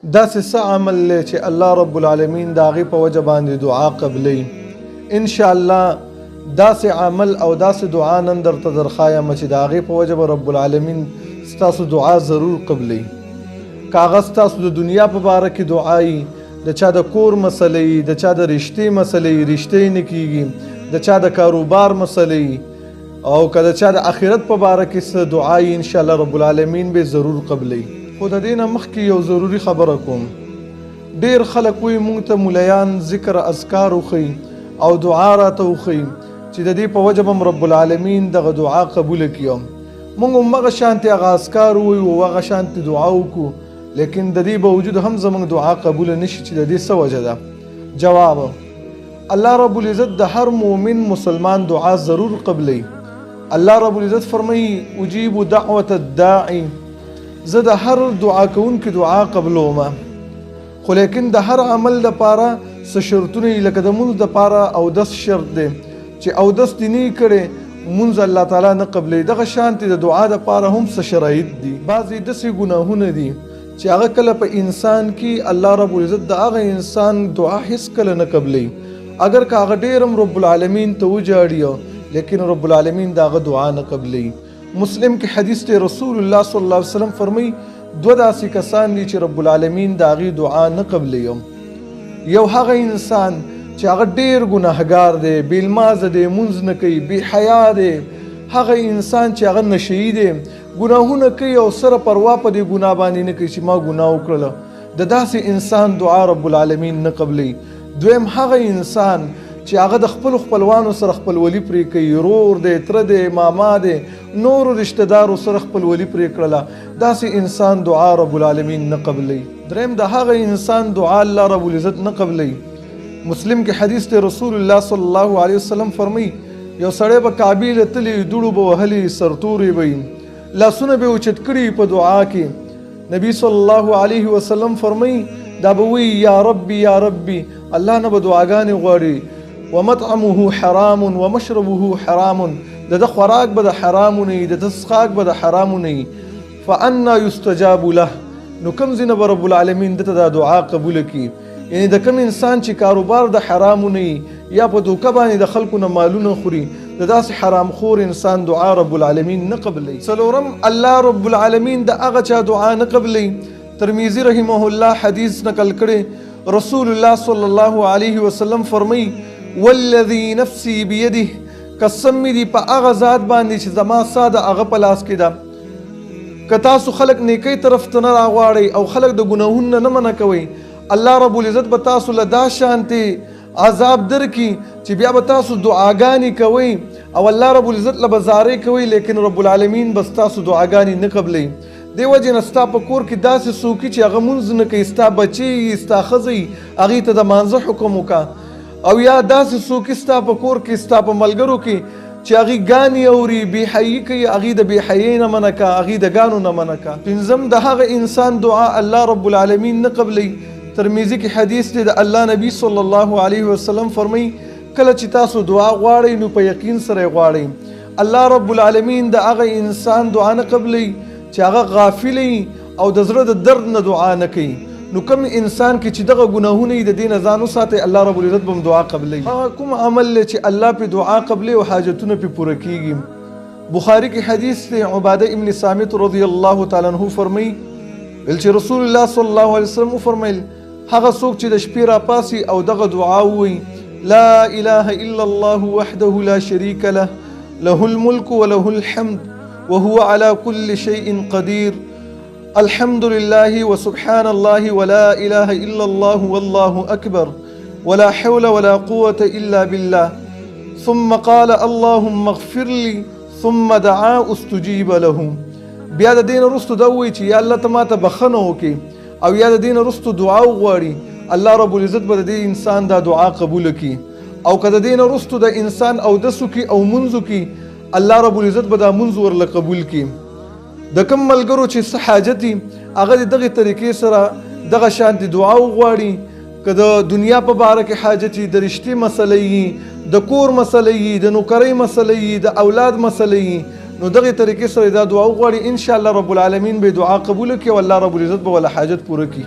داسې څه عمل دی چې الله رب العالمین د هغې په وجه باندې دعا قبلوي. انشاءالله داسې عمل او داسې دعا نن درته درښایم چې د هغې په وجه به رب العالمین ستاسو دعا ضرور قبلوي. که هغه ستاسو د دنیا په باره کې دعا وي، د چا د کور مسله وي، د چا د رشتې مسله وي، رشتې نه کېږي، د چا د کاروبار مسله وي، او که د چا د آخرت په باره کې څه دعا وي، انشاءالله رب العالمین به ضرور قبلوي. خو د دې نه مخکې یو ضروري خبره کوم. ډېر خلک وایي موږ ته مولیان ذکر اذکار وښیي او دعا راته وښیي چې د دې په وجه به رب العالمین دغه دعا قبوله کړي. موږ همغه شانتې هغه اذکار ووایو او هغه شانتې دعا وکړو، لیکن د دې باوجود هم زموږ دعا قبوله نشي. چې د دې څه وجه ده؟ جواب: الله رب العزت د هر مؤمن مسلمان دعا ضرور قبلوي. الله رب العزت فرمایي: اجیب دعوة الداعی، زه د هر دعا کوونکي دعا قبلوم. خو لیکن د هر عمل لپاره څه شرطونه دي، لکه د مونځ دپاره اودس شرط دی چې اودس دې نه کړی مونځ الله تعالی نه قبلوي. دغه شانتې د دعا دپاره هم څه شرایط دي. بعضې داسې ګناهونه دي چې هغه کله په انسان کې الله رب العزت د هغه انسان دعا هیڅ کله نه قبلوي. اگر که هغه ډېر هم رب العالمین ته وجاړي، لیکن رب العالمین د هغه دعا نه قبلوي. مسلم کې حدیث دی، رسول الله صلی الله علیه وسلم فرمایي دوه داسې کسان دي چې رب العالمین د هغې دعا نه قبلوي. یو هغه انسان چې هغه ډېر ګناهګار دی، بې لمازه دی، مونځ نه کوي، بې حیا دی. هغه انسان چې هغه نشهیي دی، ګناهونه کوي او سره پروا په دې ګناه باندې نه کوي چې ما ګناه وکړله. د داسې انسان دعا رب العالمین نه قبلوي. دویم هغه انسان چې هغه د خپلو خپلوانو سره خپلولي پرې کوي، رور دی، تره دی، ماما دی، نورو رشته دارو سره خپلولي پرې کړله، داسې انسان دعا رب العالمین نه قبلوي. دریم د هغه انسان دعا الله رب العزت نه قبلوي. مسلم کې حدیث دی، رسول الله صلی الله علیه وسلم فرمایي یو سړی به کعبې له تلي، دوړو به وهلي، سرتورې به یې، لاسونه به یې اوچت کړي په دعا کې. نبي صلی الله علیه وسلم فرمایي دا به وایي یا ربي یا ربي، الله نه به دعاګانې غواړي. ومطعمه حرام ومشربه حرام، د خوراک به د حرامو نه وي، د څښاک به د حرامو نه وي. فانا یستجاب له، نو کوم ځای نه به رب العالمین دته دا دعا قبوله کړي. یعنی د کوم انسان چې کاروبار د حرامو نه وي، یا په دوکه باندې د خلکو نه مالونه خوري، د داسې حرام خور انسان دعا رب العالمین نه قبلوي. څلورم الله رب العالمین د هغه چا دعا نه قبلوي. ترمذي رحمه الله حدیث نقل کړی، رسول الله صلی الله علیه وسلم فرمایي والذي نفسي بيده، قسم می دی په هغه ذات باندې چې زما ساه د هغه په لاس کې ده. که تاسو خلک نیکۍ طرف ته نه راغواړئ او خلک د ګناهونو نه منع کوئ، الله رب العزت به تاسو له دا شانتې عذاب درکړي چې بیا به تاسو دعاګانې کوئ او الله رب العزت له به زارۍ کوئ، لیکن رب العالمین به ستاسو دعاګانې نه قبلوي. دې وجې نه ستا په کور کې داسې څوک چې هغه مونځ نه کوي، ستا بچې ستا ښځې هغې ته د مانځه حکم وکړه، او یا داسې څوک ستا په کور کې، ستا په ملګرو کې چې هغې ګانې اوري، بې حیي کوي، هغې د بې حیۍ نه منع کړه، هغې د ګانو نه منع کړه. پنځم د هغه انسان دعا الله رب العالمین نه قبلوي. ترمذي کې حدیث دی، د الله نبی صلی الله علیه وسلم فرمایي کله چې تاسو دعا غواړئ نو په یقین سره یې غواړئ. الله رب العالمین د هغه انسان دعا نه قبلوي چې هغه غافل وي او د زړه د درد نه دعا نه کوي. نو کوم انسان کې چې دغه ګناهونه یې د دې نه ځان وساتي، الله رب العزت به هم دعا قبلوي. هغه کوم عمل دی چې الله پې دعا قبلوي او حاجتونه پې پوره کېږي. بخاري کې حدیث دی، عباده ابن صامت رضی الله تعالی عنه فرمایي چې رسول الله صلی الله علیه وسلم وفرمیل هغه څوک چې د شپې راپاسي او دغه دعا ووایي لا اله الا الله وحده لا شریک له له الملك وله الحمد وهو على كل شيء قدير الحمد لله وسبحان الله ولا إله إلا الله والله أكبر ولا حول ولا قوة إلا بالله ثم قال اللهم اغفر لي ثم دعا استجيب له. بیا د دین رستو دا وایي چې یا الله ته ماته بخښنه وکړي او یا د دین رستو دعا وغواړي، الله رب العزت به د دې انسان دا دعا قبوله کړي. او که د دین رستو د انسان اودس وکړي او مونځ وکړي، الله رب العزت به دا مونځ ورله قبول کړي. د کوم ملګرو چې څه حاجت وي هغه د دغې طریقې سره دغه شانتې دعا وغواړي. که د دنیا په باره کې حاجت وي، د رشتې مسله وي، د کور مسله وي، د نوکرۍ مسله وي، د اولاد مسله وي، نو دغه طریقې سره دا دعا وغواړي، ان شاء الله رب العالمین به دعا قبول کړي او الله رب العزت به ول حاجت پوره کړي.